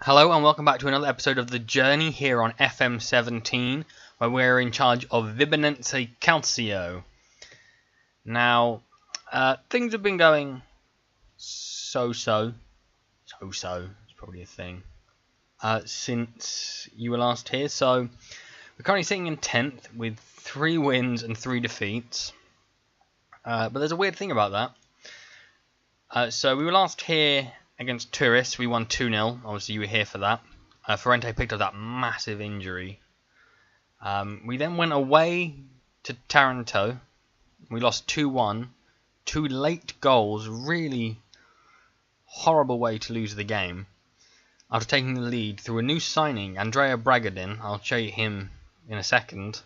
Hello and welcome back to another episode of The Journey here on FM17, where we're in charge of Vibonense Calcio. Now, things have been going so-so, it's probably a thing, since you were last here. So, we're currently sitting in 10th with 3 wins and 3 defeats. But there's a weird thing about that. So, we were last here against Tourists. We won 2-0. Obviously, you were here for that. Ferrante picked up that massive injury. We then went away to Taranto. We lost 2-1. 2 late goals. Really horrible way to lose the game. After taking the lead through a new signing, Andrea Bragadin. I'll show you him in a second.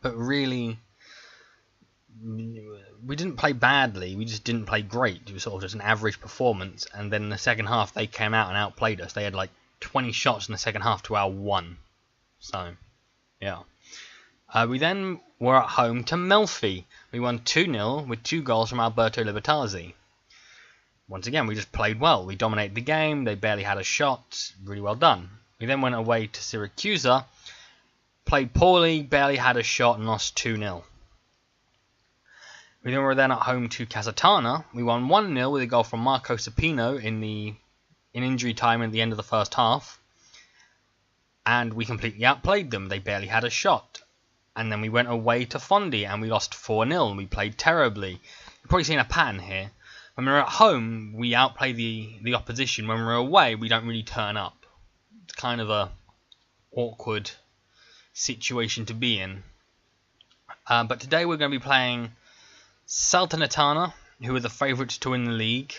But really, we didn't play badly, we just didn't play great. It was sort of just an average performance, and then in the second half they came out and outplayed us. They had like 20 shots in the second half to our 1. So, yeah. We then were at home to Melfi. We won 2-0 with 2 goals from Alberto Libertazzi. Once again, we just played well. We dominated the game, they barely had a shot. Really well done. We then went away to Siracusa, played poorly, barely had a shot, and lost 2-0. We then were at home to Casatana. We won 1-0 with a goal from Marco Sapino in injury time at the end of the first half. And we completely outplayed them. They barely had a shot. And then we went away to Fondi and we lost 4-0 and we played terribly. You've probably seen a pattern here. When we're at home, we outplay the opposition. When we're away, we don't really turn up. It's kind of a awkward situation to be in. But today we're going to be playing Salternita, who are the favourites to win the league,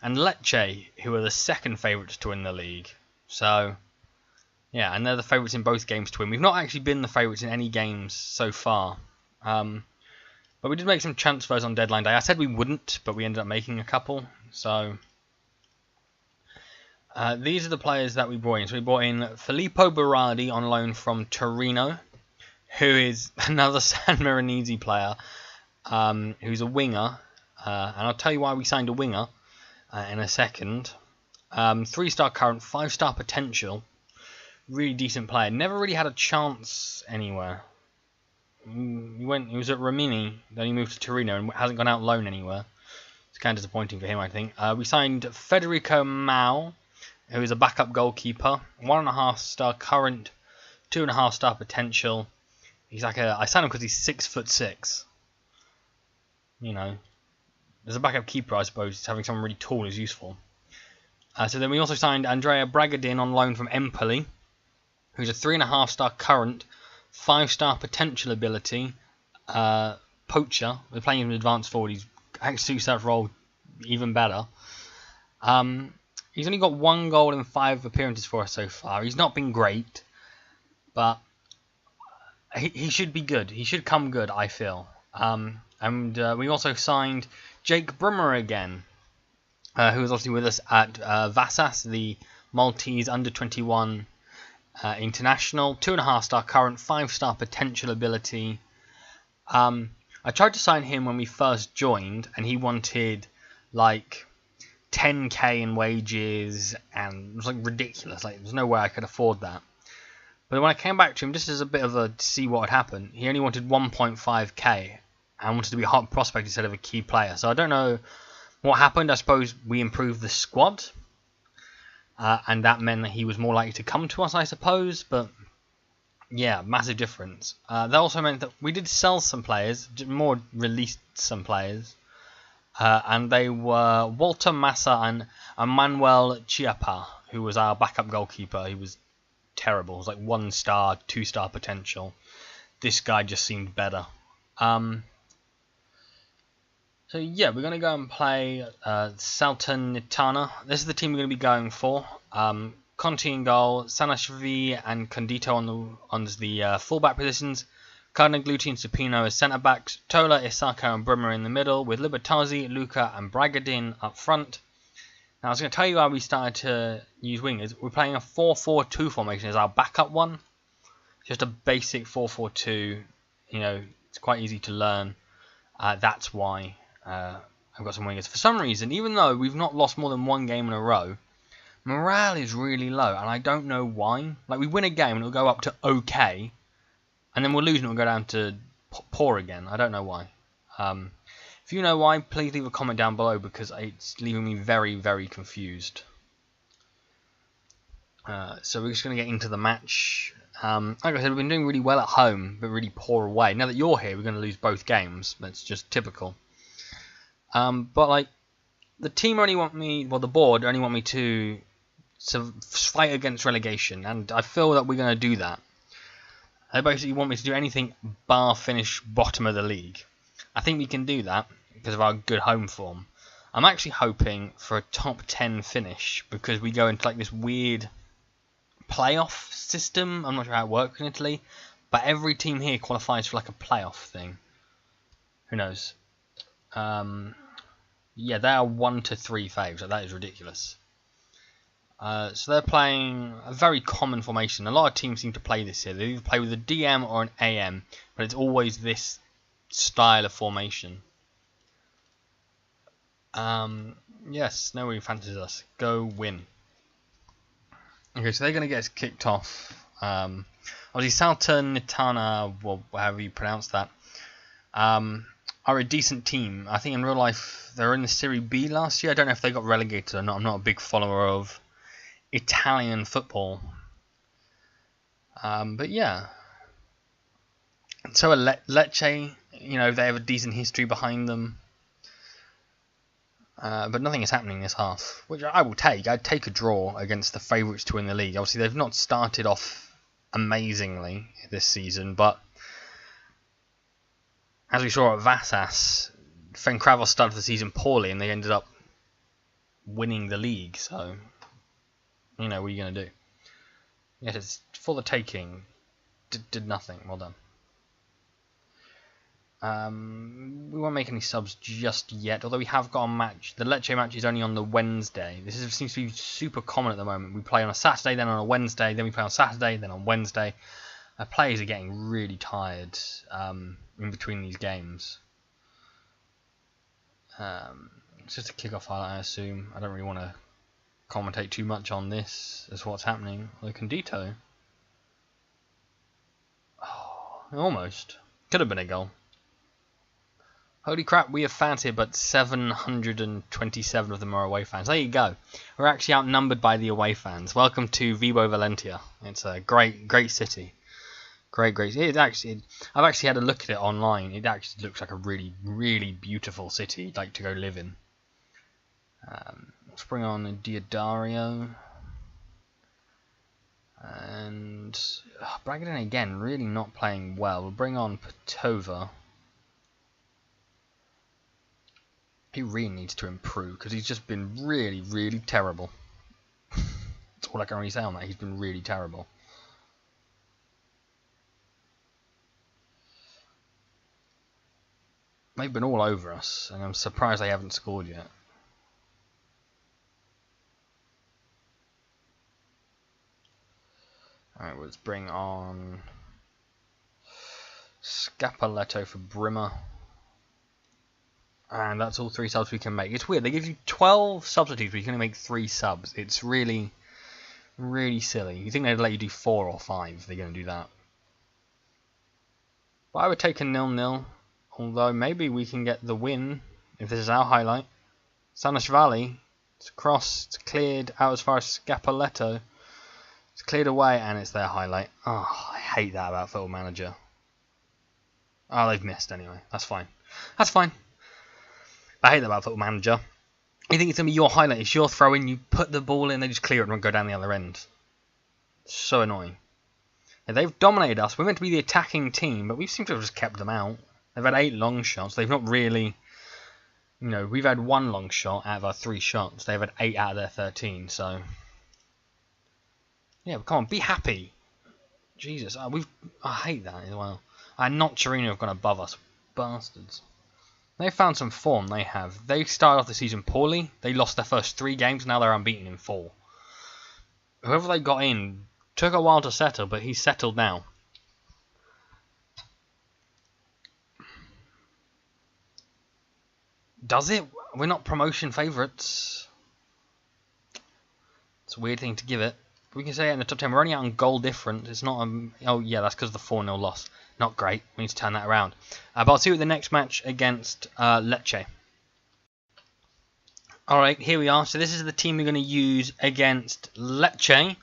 and Lecce, who are the second favourites to win the league. So, yeah, and they're the favourites in both games to win. We've not actually been the favourites in any games so far. But we did make some transfers on deadline day. I said we wouldn't, but we ended up making a couple. So, these are the players that we brought in. So we brought in Filippo Berardi on loan from Torino, who is another San Marinese player. Who's a winger, and I'll tell you why we signed a winger in a second. 3-star current, 5-star potential, really decent player. Never really had a chance anywhere. He was at Rimini, then he moved to Torino and hasn't gone out loan anywhere. It's kind of disappointing for him, I think. We signed Federico Mau, who is a backup goalkeeper. 1.5-star current, 2.5-star potential. He's like I signed him because he's 6'6". You know, as a backup keeper, I suppose having someone really tall is useful. So then we also signed Andrea Bragadin on loan from Empoli, who's a 3.5-star current, 5-star potential ability, poacher. We're playing him in advanced forward. He's actually suits that role even better. He's only got 1 goal in 5 appearances for us so far. He's not been great, but he should be good. He should come good, I feel. And we also signed Jake Brummer again, who was obviously with us at Vassas, the Maltese under-21 international. 2.5-star current, 5-star potential ability. I tried to sign him when we first joined, and he wanted like 10k in wages, and it was like ridiculous. Like there's no way I could afford that. But when I came back to him, just as a bit of to see what had happened, he only wanted 1.5k. And wanted to be a hot prospect instead of a key player. So I don't know what happened. I suppose we improved the squad. And that meant that he was more likely to come to us, I suppose. But yeah, massive difference. That also meant that we did sell some players. More released some players. And they were Walter Massa and Manuel Chiapa, who was our backup goalkeeper. He was terrible. It was like 1-star, 2-star potential. This guy just seemed better. So yeah, we're going to go and play Salternita. This is the team we're going to be going for. Conti in goal, Sanashvi and Condito on the fullback positions. Cardinagluti and Supino as centre backs. Tola, Isako and Brummer in the middle, with Libertazzi, Luca and Bragadin up front. Now I was going to tell you how we started to use wingers. We're playing a 4-4-2 formation as our backup one. Just a basic 4-4-2. You know, it's quite easy to learn. That's why I've got some wingers. For some reason, even though we've not lost more than 1 game in a row, Morale is really low, and I don't know why. Like, we win a game and it'll go up to okay, and then we'll lose and it'll go down to poor again. I don't know why. If you know why, please leave a comment down below, because it's leaving me very, very confused. So we're just going to get into the match. Like I said, we've been doing really well at home, but really poor away. Now that you're here, we're going to lose both games. That's just typical. But like, the team only want me, well, the board only want me to fight against relegation, and I feel that we're going to do that. They basically want me to do anything bar finish bottom of the league. I think we can do that because of our good home form. I'm actually hoping for a top 10 finish, because we go into like this weird playoff system. I'm not sure how it works in Italy, but every team here qualifies for like a playoff thing. Who knows? Yeah, they are 1 to 3 faves. So that is ridiculous. So they're playing a very common formation. A lot of teams seem to play this here. They either play with a DM or an AM, but it's always this style of formation. Yes, nobody fancies us. Go win. Okay, so they're going to get us kicked off. Obviously, Salternita, well, however you pronounce that, are a decent team. I think in real life they were in the Serie B last year. I don't know if they got relegated or not. I'm not a big follower of Italian football. But yeah. So Lecce, you know, they have a decent history behind them. But nothing is happening this half, which I will take. I'd take a draw against the favourites to win the league. Obviously, they've not started off amazingly this season, but as we saw at Vassas, Fencravos started the season poorly and they ended up winning the league. So, you know, what are you going to do? Yes, it's for the taking. Did nothing. Well done. We won't make any subs just yet, although we have got a match. The Lecce match is only on the Wednesday. Seems to be super common at the moment. We play on a Saturday, then on a Wednesday, then we play on Saturday, then on Wednesday. Our players are getting really tired in between these games. It's just a kick-off highlight, I assume. I don't really want to commentate too much on this as what's happening. The Condito. Oh, almost. Could have been a goal. Holy crap, we have fans here, but 727 of them are away fans. There you go. We're actually outnumbered by the away fans. Welcome to Vibo Valentia. It's a great city. Great. I've actually had a look at it online. It actually looks like a really beautiful city you'd like to go live in. Let's bring on Diodario. And Bragadin again, really not playing well. We'll bring on Petova. He really needs to improve, because he's just been really terrible. That's all I can really say on that. He's been really terrible. They've been all over us, and I'm surprised they haven't scored yet. Alright, let's bring on Scapoletto for Brimmer. And that's all 3 subs we can make. It's weird. They give you 12 substitutes, but you can only make 3 subs. It's really silly. You think they'd let you do 4 or 5 if they're going to do that. But I would take a 0-0. Although maybe we can get the win if this is our highlight. Sanashvili. It's across. It's cleared out as far as Scapoletto. It's cleared away and it's their highlight. Oh, I hate that about Football Manager. Oh, they've missed anyway. That's fine. That's fine. I hate that about Football Manager. You think it's going to be your highlight, it's your throw in, you put the ball in, they just clear it and go down the other end. It's so annoying. Yeah, they've dominated us. We're meant to be the attacking team, but we seem to have just kept them out. They've had 8 long shots. They've not really... You know, we've had 1 long shot out of our 3 shots. They've had 8 out of their 13, so... Yeah, but come on, be happy. Jesus, I hate that as well. And not Torino have gone above us. Bastards. They found some form, they have. They started off the season poorly. They lost their first 3 games, now they're unbeaten in 4. Whoever they got in took a while to settle, but he's settled now. Does it? We're not promotion favourites. It's a weird thing to give it. But we can say it in the top 10. We're only out on goal difference. It's not oh yeah, that's because of the 4-0 loss. Not great. We need to turn that around. But I'll see you at the next match against Lecce. Alright, here we are. So this is the team we're going to use against Lecce.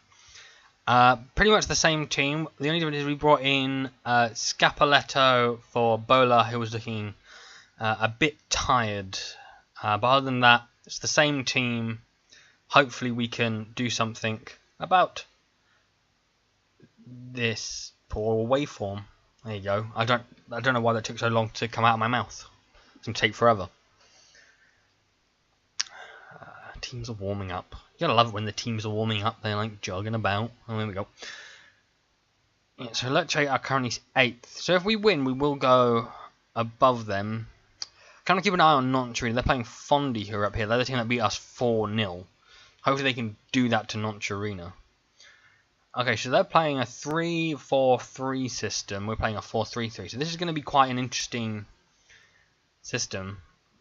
Pretty much the same team. The only difference is we brought in Scapoletto for Bola, who was looking a bit tired. But other than that, it's the same team. Hopefully we can do something about this poor away form. There you go. I don't know why that took so long to come out of my mouth. It's going to take forever. Teams are warming up. You gotta love it when the teams are warming up. They're like jogging about. Oh, there we go. Yeah, so Lecce are currently 8th. So if we win, we will go above them. Kind of keep an eye on Noncharina. They're playing Fondi, who are up here. They're the team that beat us 4-0. Hopefully they can do that to Noncharina. Okay, so they're playing a 3-4-3 system. We're playing a 4-3-3. So this is going to be quite an interesting system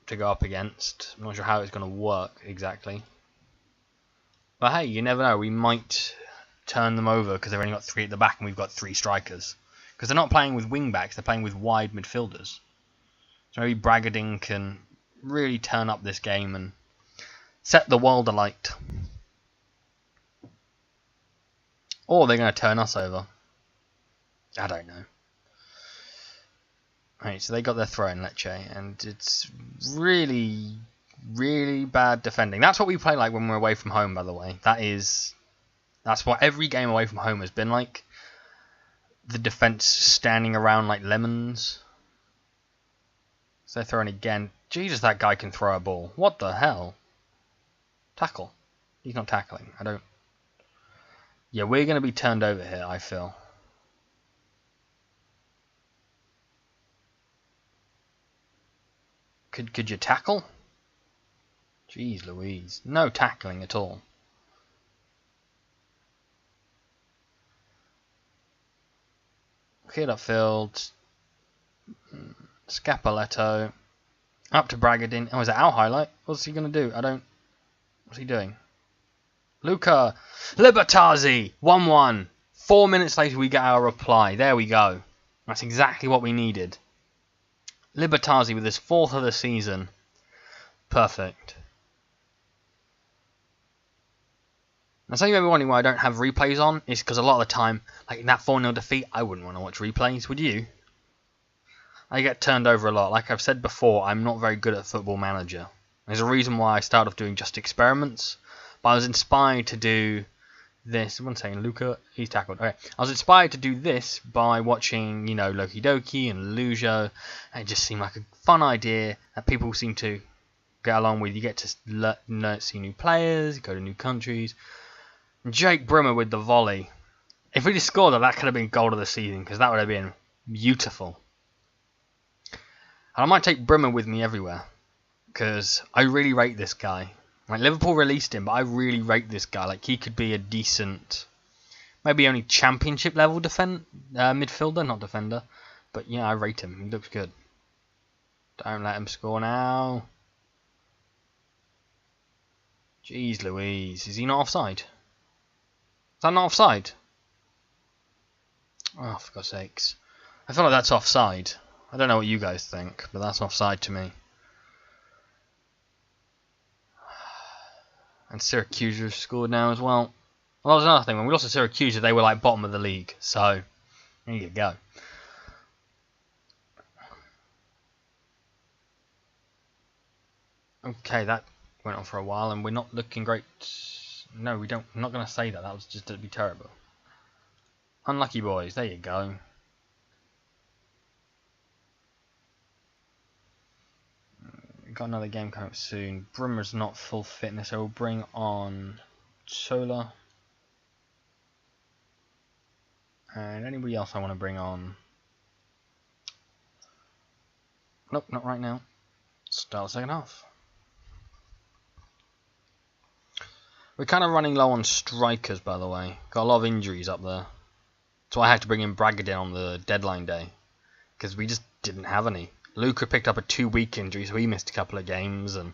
to go up against. I'm not sure how it's going to work exactly. But hey, you never know. We might turn them over because they've only got 3 at the back and we've got 3 strikers. Because they're not playing with wing backs, they're playing with wide midfielders. So maybe Bragadin can really turn up this game and set the world alight. Or they're going to turn us over. I don't know. Right, so they got their throw in Lecce, and it's really, really bad defending. That's what we play like when we're away from home, by the way. That's what every game away from home has been like. The defense standing around like lemons. So they're throwing again. Jesus, that guy can throw a ball. What the hell? Tackle. He's not tackling. I don't... Yeah, we're going to be turned over here, I feel. Could you tackle? Jeez Louise. No tackling at all. Cleared upfield. Scapoletto. Up to Bragadin. Oh, is that our highlight? What's he going to do? What's he doing? Luca. Libertazzi. 1-1. 4 minutes later we get our reply. There we go. That's exactly what we needed. Libertazzi with his 4th of the season. Perfect. Now, some of you may be wondering why I don't have replays on. It's because a lot of the time, like in that 4-0 defeat, I wouldn't want to watch replays, would you? I get turned over a lot. Like I've said before, I'm not very good at Football Manager. There's a reason why I started off doing just experiments. But I was inspired to do this. 1 second, Luca, he's tackled. Okay. I was inspired to do this by watching, you know, Loki Doki and Lujo. And it just seemed like a fun idea that people seem to get along with. You get to see new players, go to new countries. Jake Brimmer with the volley. If we'd have scored that could have been goal of the season, because that would have been beautiful. And I might take Brimmer with me everywhere, because I really rate this guy. Like, Liverpool released him, but I really rate this guy. Like, he could be a decent, maybe only championship level midfielder, not defender. But yeah, I rate him. He looks good. Don't let him score now. Jeez Louise, is he not offside? Is that not offside? Oh, for God's sakes. I feel like that's offside. I don't know what you guys think, but that's offside to me. And Syracuse have scored now as well. Well, that was another thing. When we lost to Syracuse, they were like bottom of the league. So, there you go. Okay, that went on for a while, and we're not looking great. No, we don't. I'm not going to say that. That was just to be terrible. Unlucky boys. There you go. Got another game coming up soon. Brimmer's not full fitness, so we'll bring on Sola. And anybody else I want to bring on? Nope, not right now. Start the second half. We're kind of running low on strikers, by the way. Got a lot of injuries up there. That's why I had to bring in Bragadin on the deadline day, because we just didn't have any. Luca picked up a 2-week injury, so he missed a couple of games, and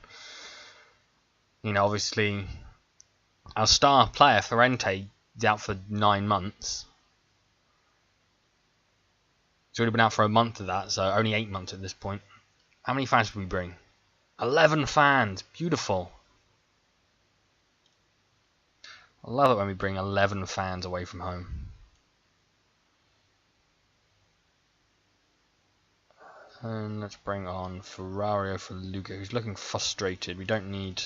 you know, obviously Our star player, Ferrente, is out for 9 months. He's already been out for a month of that, so only 8 months at this point. How many fans did we bring? 11 fans. Beautiful. I love it when we bring 11 fans away from home. And let's bring on Ferrario for Luca, who's looking frustrated. We don't need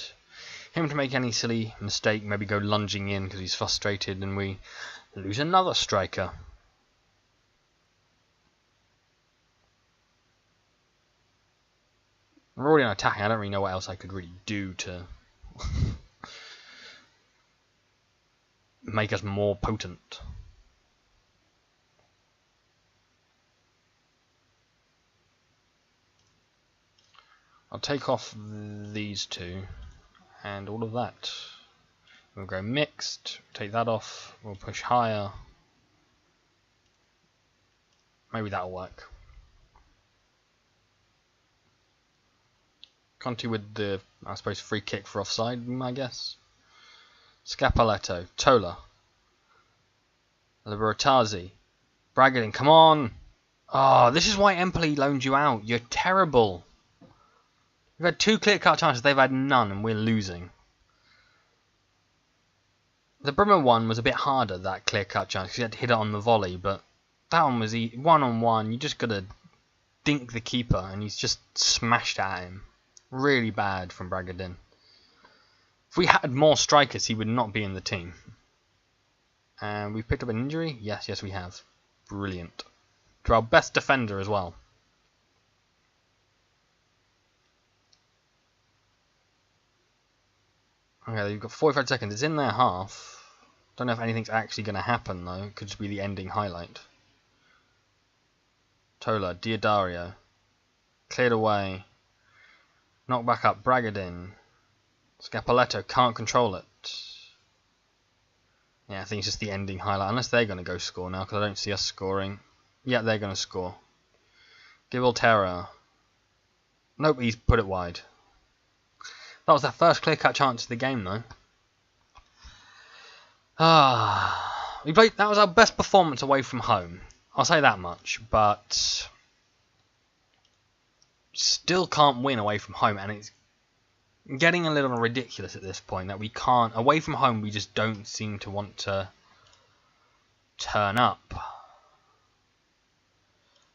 him to make any silly mistake, maybe go lunging in because he's frustrated, and we lose another striker. We're already on attacking. I don't really know what else I could really do to make us more potent. I'll take off these two and all of that. We'll go mixed, take that off, we'll push higher. Maybe that'll work. Conti with the, I suppose, free kick for offside, I guess. Scapaletto, Tola, Liberatazzi, Bragadin, come on! Oh, this is why Empoli loaned you out. You're terrible. We've had 2 clear-cut chances, they've had none, and we're losing. The Bremer one was a bit harder, that clear-cut chance, because you had to hit it on the volley, but that one was one-on-one. You just got to dink the keeper, and he's just smashed at him. Really bad from Bragadin. If we had more strikers, he would not be in the team. And we've picked up an injury? Yes, we have. Brilliant. To our best defender as well. Okay, you've got 45 seconds. It's in their half. Don't know if anything's actually going to happen though. It could just be the ending highlight. Tola, Diodario. Cleared away. Knocked back up. Bragadin. Scapaletto can't control it. Yeah, I think it's just the ending highlight. Unless they're going to go score now, because I don't see us scoring. Yeah, they're going to score. Gibraltar. Nope, he's put it wide. That was their first clear-cut chance of the game, though. That was our best performance away from home. I'll say that much, but still can't win away from home, and it's getting a little ridiculous at this point that we can't. Away from home, we just don't seem to want to turn up.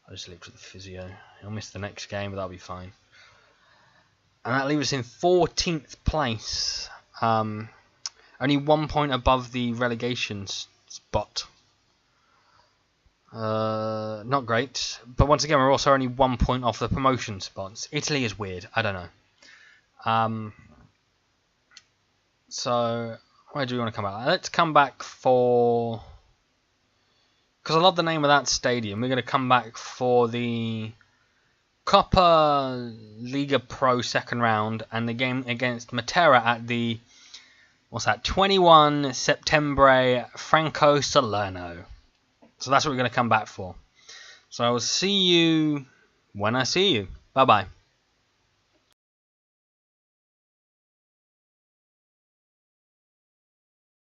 I'll just leave to the physio. He'll miss the next game, but that'll be fine. And that leaves us in 14th place. Only 1 point above the relegation spot. Not great. But once again, we're also only 1 point off the promotion spots. Italy is weird. I don't know. So, where do we want to come back? Let's come back for... Because I love the name of that stadium. We're going to come back for the Coppa Liga Pro second round and the game against Matera at the, 21 September Franco Salerno. So that's what we're going to come back for. So I will see you when I see you. Bye bye.